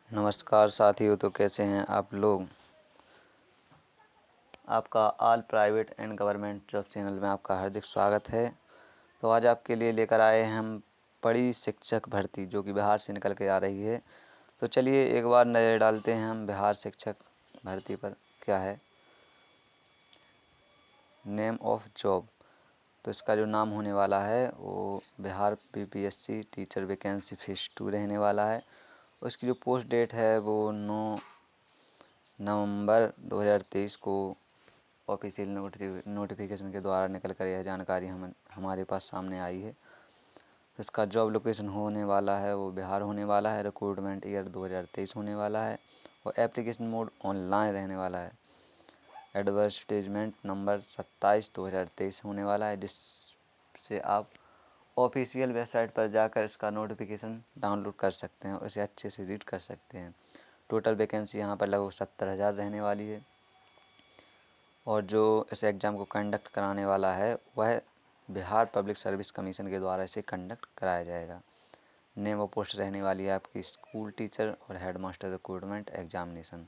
नमस्कार साथियों, तो कैसे हैं आप लोग। आपका all private and government job channel में आपका हार्दिक स्वागत है। तो आज आपके लिए लेकर आए हैं हम बड़ी शिक्षक भर्ती जो कि बिहार से निकल के आ रही है। तो चलिए एक बार नज़र डालते हैं हम बिहार शिक्षक भर्ती पर क्या है। नेम ऑफ जॉब, तो इसका जो नाम होने वाला है वो Bihar BPSC teacher vacancy phase 2 रहने वाला है। उसकी जो पोस्ट डेट है वो 9 नवंबर 2023 को ऑफिशियल नोटिफिकेशन के द्वारा निकल कर यह जानकारी हमारे पास सामने आई है। तो इसका जॉब लोकेशन होने वाला है वो बिहार होने वाला है। रिक्रूटमेंट ईयर 2023 होने वाला है और एप्लीकेशन मोड ऑनलाइन रहने वाला है। एडवर्टाइजमेंट नंबर 27/2023 होने वाला है, जिससे आप ऑफिशियल वेबसाइट पर जाकर इसका नोटिफिकेशन डाउनलोड कर सकते हैं और इसे अच्छे से रीड कर सकते हैं। टोटल वैकेंसी यहाँ पर लगभग 70,000 रहने वाली है और जो इस एग्ज़ाम को कंडक्ट कराने वाला है वह बिहार पब्लिक सर्विस कमीशन के द्वारा इसे कंडक्ट कराया जाएगा। नेम ऑफ पोस्ट रहने वाली है आपकी स्कूल टीचर और हेड मास्टर रिक्रूटमेंट एग्जामिनेशन।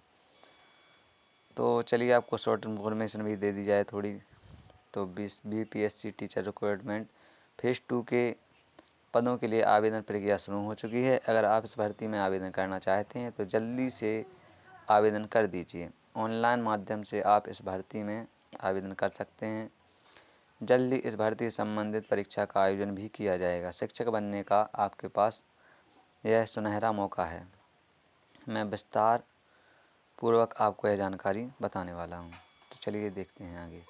तो चलिए आपको शॉर्ट इन्फॉर्मेशन भी दे दी जाए थोड़ी। तो बीपीएससी टीचर रिक्रूटमेंट फेज 2 के पदों के लिए आवेदन प्रक्रिया शुरू हो चुकी है। अगर आप इस भर्ती में आवेदन करना चाहते हैं तो जल्दी से आवेदन कर दीजिए। ऑनलाइन माध्यम से आप इस भर्ती में आवेदन कर सकते हैं। जल्दी इस भर्ती से संबंधित परीक्षा का आयोजन भी किया जाएगा। शिक्षक बनने का आपके पास यह सुनहरा मौका है। मैं विस्तार पूर्वक आपको यह जानकारी बताने वाला हूँ। तो चलिए देखते हैं आगे।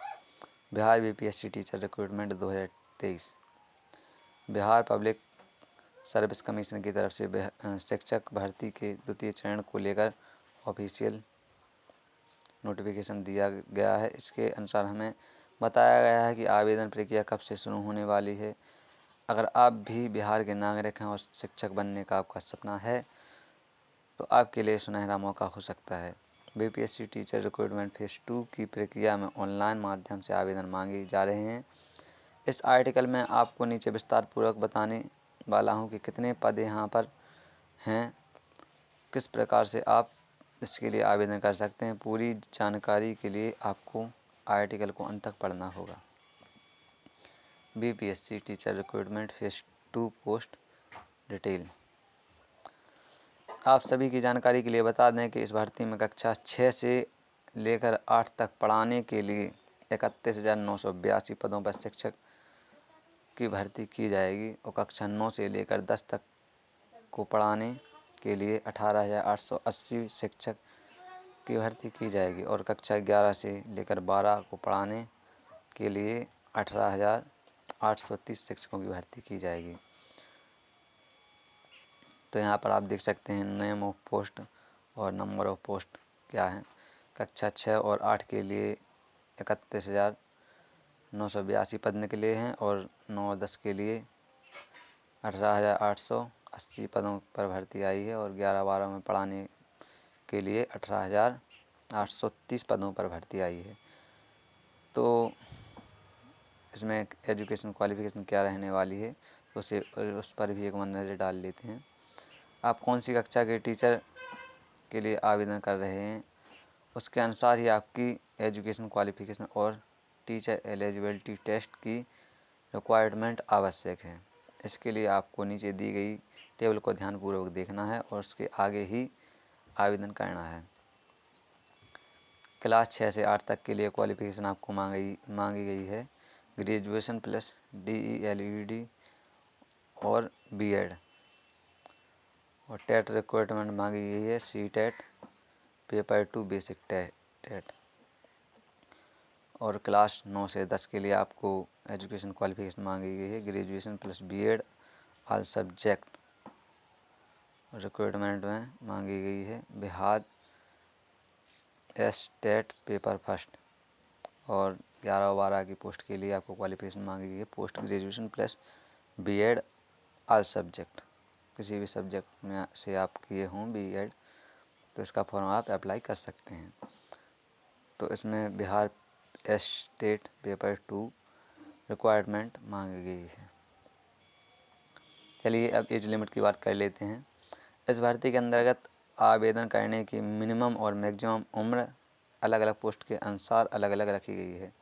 Bihar BPSC teacher recruitment 2023 Bihar public service commission की तरफ से शिक्षक भर्ती के द्वितीय चरण को लेकर ऑफिशियल नोटिफिकेशन दिया गया है। इसके अनुसार हमें बताया गया है कि आवेदन प्रक्रिया कब से शुरू होने वाली है। अगर आप भी बिहार के नागरिक हैं और शिक्षक बनने का आपका सपना है तो आपके लिए सुनहरा मौका हो सकता है। बीपीएससी टीचर रिक्रूटमेंट फेज 2 की प्रक्रिया में ऑनलाइन माध्यम से आवेदन मांगे जा रहे हैं। इस आर्टिकल में आपको नीचे विस्तार पूर्वक बताने वाला हूं कि कितने पद यहाँ पर हैं, किस प्रकार से आप इसके लिए आवेदन कर सकते हैं। पूरी जानकारी के लिए आपको आर्टिकल को अंत तक पढ़ना होगा। BPSC teacher recruitment phase 2 post detail. आप सभी की जानकारी के लिए बता दें कि इस भर्ती में कक्षा 6 से लेकर 8 तक पढ़ाने के लिए 31,982 पदों पर शिक्षक की भर्ती की जाएगी और कक्षा 9 से लेकर 10 तक को पढ़ाने के लिए 18,880 शिक्षक की भर्ती की जाएगी और कक्षा 11 से लेकर 12 को पढ़ाने के लिए 18,830 शिक्षकों की भर्ती की जाएगी। तो यहाँ पर आप देख सकते हैं नेम ऑफ पोस्ट और नंबर ऑफ पोस्ट क्या है। कक्षा 6 और 8 के लिए 31,982 पद निकले हैं और 9-10 के लिए 18,880 पदों पर भर्ती आई है और 11-12 में पढ़ाने के लिए 18,830 पदों पर भर्ती आई है। तो इसमें एजुकेशन क्वालिफ़िकेशन क्या रहने वाली है तो उस पर भी एक नज़र डाल लेते हैं। आप कौन सी कक्षा के टीचर के लिए आवेदन कर रहे हैं उसके अनुसार ही आपकी एजुकेशन क्वालिफ़िकेशन और टीचर एलिजिबिलिटी टेस्ट की रिक्वायरमेंट आवश्यक है। इसके लिए आपको नीचे दी गई टेबल को ध्यानपूर्वक देखना है और उसके आगे ही आवेदन करना है। क्लास 6 से 8 तक के लिए क्वालिफ़िकेशन आपको मांगी गई है ग्रेजुएशन प्लस DELED और बीएड और टेट रिक्वायरमेंट मांगी गई है CTET पेपर 2 बेसिक टेट और क्लास 9 से 10 के लिए आपको एजुकेशन क्वालिफ़िकेशन मांगी गई है graduation plus BEd all subject. Requirement में मांगी गई है बिहार टेट पेपर फर्स्ट और 11-12 की पोस्ट के लिए आपको क्वालिफ़िकेशन मांगी गई है post graduation plus BEd all subject. किसी भी सब्जेक्ट में से आप किए हों बीएड तो इसका फॉर्म आप अप्लाई कर सकते हैं। तो इसमें बिहार टेट पेपर 2 रिक्वायरमेंट मांगी गई है। चलिए अब एज लिमिट की बात कर लेते हैं। इस भर्ती के अंतर्गत आवेदन करने की मिनिमम और मैक्सिमम उम्र अलग अलग पोस्ट के अनुसार अलग अलग रखी गई है।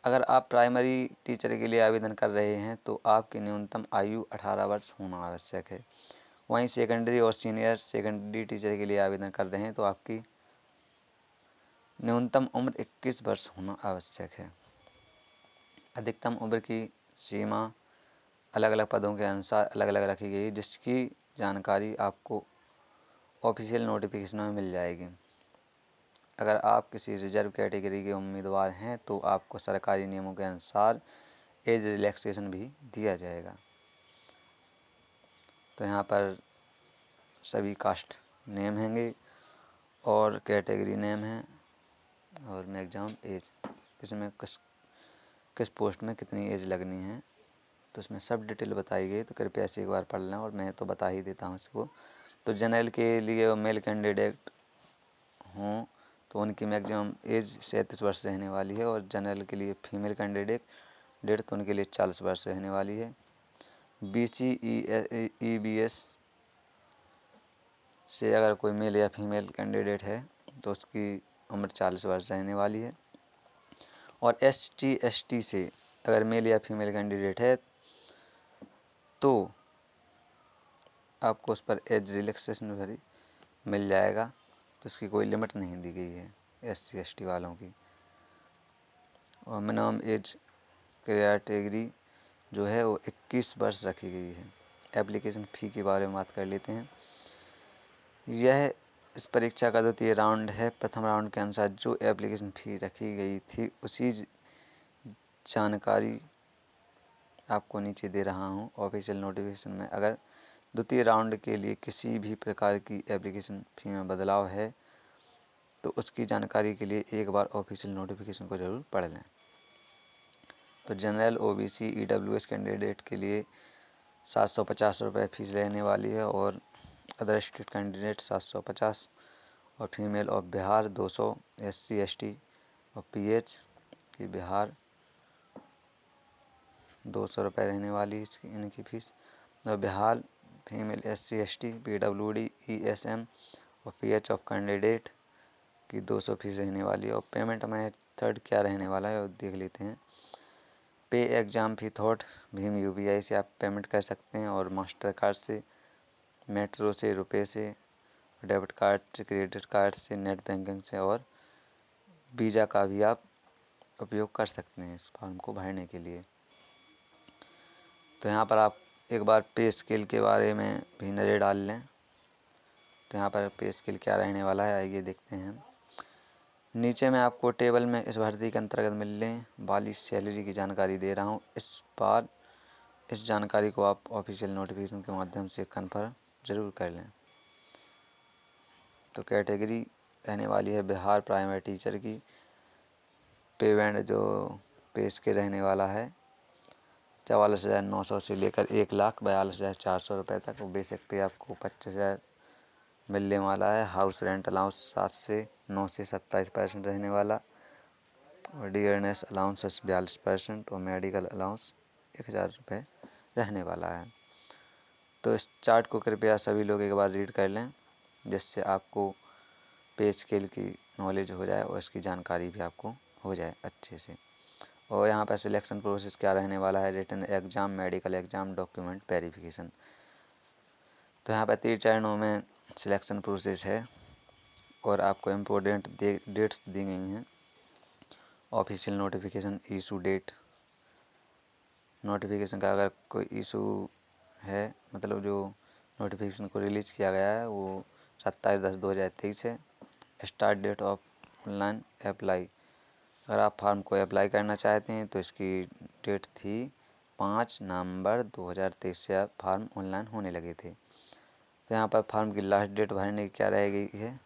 अगर आप प्राइमरी टीचर के लिए आवेदन कर रहे हैं तो आपकी न्यूनतम आयु 18 वर्ष होना आवश्यक है। वहीं सेकेंडरी और सीनियर सेकेंडरी टीचर के लिए आवेदन कर रहे हैं तो आपकी न्यूनतम उम्र 21 वर्ष होना आवश्यक है। अधिकतम उम्र की सीमा अलग अलग पदों के अनुसार अलग अलग रखी गई है, जिसकी जानकारी आपको ऑफिशियल नोटिफिकेशन में मिल जाएगी। अगर आप किसी रिजर्व कैटेगरी के उम्मीदवार हैं तो आपको सरकारी नियमों के अनुसार एज रिलैक्सेशन भी दिया जाएगा। तो यहाँ पर सभी कास्ट नेम हैंगे और कैटेगरी नेम है और मैक्सिमम एज, इसमें किस पोस्ट में कितनी एज लगनी है तो इसमें सब डिटेल बताई गई। तो कृपया इसे एक बार पढ़ लें और मैं तो बता ही देता हूँ इसको। तो जनरल के लिए मेल कैंडिडेट हों तो उनकी मैक्सिमम एज 37 वर्ष रहने वाली है और जनरल के लिए फीमेल कैंडिडेट तो उनके लिए 40 वर्ष रहने वाली है। BC EBS से अगर कोई मेल या फीमेल कैंडिडेट है तो उसकी उम्र 40 वर्ष रहने वाली है। और ST ST से अगर मेल या फीमेल कैंडिडेट है तो आपको उस पर एज रिलैक्सेशन भी मिल जाएगा। तो इसकी कोई लिमिट नहीं दी गई है SC ST वालों की। और मिनिमम एज कैटेगरी जो है वो 21 वर्ष रखी गई है। एप्लीकेशन फ़ी के बारे में बात कर लेते हैं। यह इस परीक्षा का द्वितीय राउंड है। प्रथम राउंड के अनुसार जो एप्लीकेशन फ़ी रखी गई थी उसी जानकारी आपको नीचे दे रहा हूँ ऑफिशियल नोटिफिकेशन में। अगर द्वितीय राउंड के लिए किसी भी प्रकार की एप्लीकेशन फ़ी में बदलाव है तो उसकी जानकारी के लिए एक बार ऑफिशियल नोटिफिकेशन को ज़रूर पढ़ लें। तो जनरल OBC EWS कैंडिडेट के लिए 750 रुपये फ़ीस लेने वाली है और अदर स्टेट कैंडिडेट 750 और female of Bihar 200, SC ST और PH की बिहार 200 रुपये रहने वाली इनकी फ़ीस। और Bihar female SC ST PWD ESM और PH ऑफ कैंडिडेट की 200 फीस रहने वाली है। और पेमेंट मेथड क्या रहने वाला है और देख लेते हैं। पे एग्ज़ाम फ़ी थॉट भीम UPI से आप पेमेंट कर सकते हैं और मास्टर कार्ड से, मेट्रो से, रुपए से, डेबिट कार्ड से, क्रेडिट कार्ड से, नेट बैंकिंग से और वीज़ा का भी आप उपयोग कर सकते हैं इस फॉर्म को भरने के लिए। तो यहाँ पर आप एक बार पे स्केल के बारे में भी नज़र डाल लें। तो यहाँ पर पे स्केल क्या रहने वाला है आइए देखते हैं। नीचे मैं आपको टेबल में इस भर्ती के अंतर्गत मिलने वाली सैलरी की जानकारी दे रहा हूँ। इस बार इस जानकारी को आप ऑफिशियल नोटिफिकेशन के माध्यम से कन्फर्म ज़रूर कर लें। तो कैटेगरी रहने वाली है बिहार प्राइमरी टीचर की। पे बैंड जो पे स्केल रहने वाला है 44,900 से लेकर 1,42,400 रुपये तक। वो बेसिक पे आपको 25,000 मिलने वाला है। हाउस रेंट अलाउंस 7 से 9 से 27% रहने वाला और डियरनेस अलाउंस 42% और मेडिकल अलाउंस 1,000 रुपये रहने वाला है। तो इस चार्ट को कृपया सभी लोग एक बार रीड कर लें जिससे आपको पे स्केल की नॉलेज हो जाए और इसकी जानकारी भी आपको हो जाए अच्छे से। और यहाँ पर सिलेक्शन प्रोसेस क्या रहने वाला है। Written exam, medical exam, document verification. तो यहाँ पर 3 चरणों में सिलेक्शन प्रोसेस है और आपको इम्पोर्टेंट डेट्स दी गई हैं। Official notification issue date, notification का अगर कोई इशू है मतलब जो नोटिफिकेशन को रिलीज़ किया गया है वो 27/10/2023 है। Start date of online apply, अगर आप फॉर्म को अप्लाई करना चाहते हैं तो इसकी डेट थी 5 नवंबर 2023 से आप फॉर्म ऑनलाइन होने लगे थे। तो यहाँ पर फॉर्म की लास्ट डेट भरने की क्या रह गई है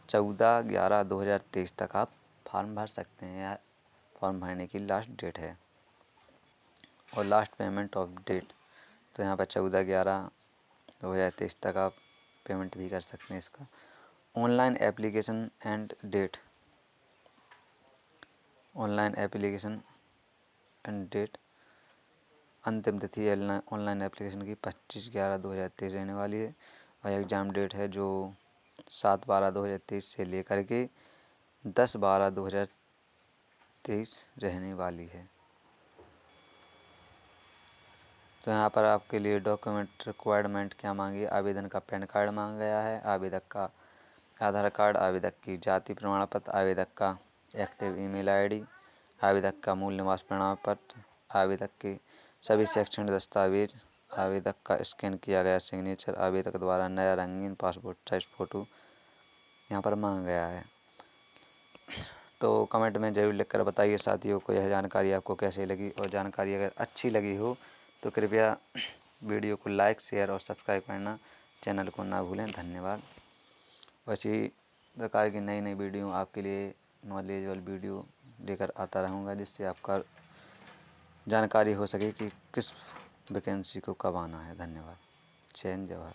14/11/2023 तक आप फॉर्म भर सकते हैं। या फॉर्म भरने की लास्ट डेट है। और लास्ट पेमेंट ऑफ डेट तो यहाँ पर 14/11/2023 तक आप पेमेंट भी कर सकते हैं इसका। Online application end date, online application end date, अंतिम तिथि ऑनलाइन एप्लीकेशन की 25/11/2023 रहने वाली है। और एग्ज़ाम डेट है जो 7/12/2023 से लेकर के 10/12/2023 रहने वाली है। तो यहाँ पर आपके लिए डॉक्यूमेंट रिक्वायरमेंट क्या मांगी, आवेदन का पैन कार्ड मांगा गया है, आवेदक का आधार कार्ड, आवेदक की जाति प्रमाण पत्र, आवेदक का एक्टिव ईमेल आईडी, आवेदक का मूल निवास प्रमाण पत्र, आवेदक के सभी शैक्षणिक दस्तावेज, आवेदक का स्कैन किया गया सिग्नेचर, आवेदक द्वारा नया रंगीन पासपोर्ट साइज फ़ोटो यहाँ पर मांगा गया है। तो कमेंट में ज़रूर लिखकर बताइए साथियों को यह जानकारी आपको कैसे लगी, और जानकारी अगर अच्छी लगी हो तो कृपया वीडियो को लाइक, शेयर और सब्सक्राइब करना चैनल को ना भूलें। धन्यवाद। वैसी प्रकार की नई नई वीडियो आपके लिए नॉलेजेबल वीडियो लेकर आता रहूँगा, जिससे आपका जानकारी हो सके कि किस वैकेंसी को कब आना है। धन्यवाद। जय हिंद, जय भारत।